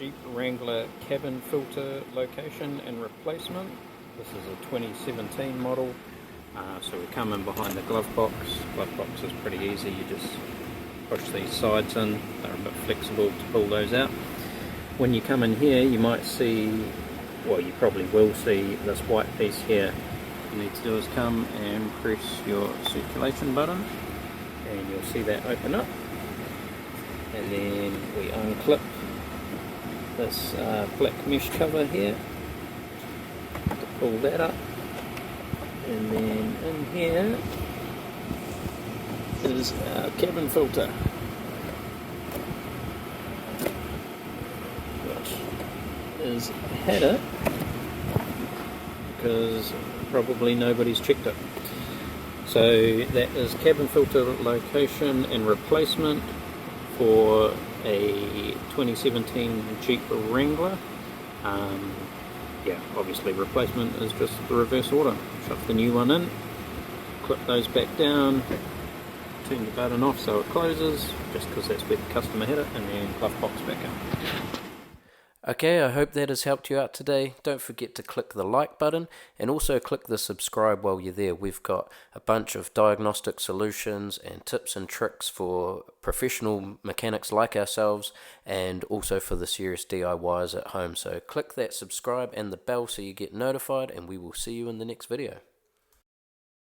Jeep Wrangler cabin filter location and replacement. This is a 2017 model. So we come in behind the glove box. Glove box is pretty easy, you just push these sides in. They're a bit flexible to pull those out. When you come in here, you might see, well, you probably will see this white piece here. All you need to do is come and press your circulation button and you'll see that open up, and then we unclip this black mesh cover here to pull that up, and then in here is our cabin filter, which is header because probably nobody's checked it. So that is cabin filter location and replacement for a 2017 Jeep Wrangler. Yeah, obviously replacement is just the reverse order. Shove the new one in, clip those back down, turn the button off so it closes, just because that's where the customer hit it, and then glove box back up. Okay, I hope that has helped you out today. Don't forget to click the like button and also click the subscribe while you're there. We've got a bunch of diagnostic solutions and tips and tricks for professional mechanics like ourselves, and also for the serious DIYs at home. So click that subscribe and the bell so you get notified, and we will see you in the next video.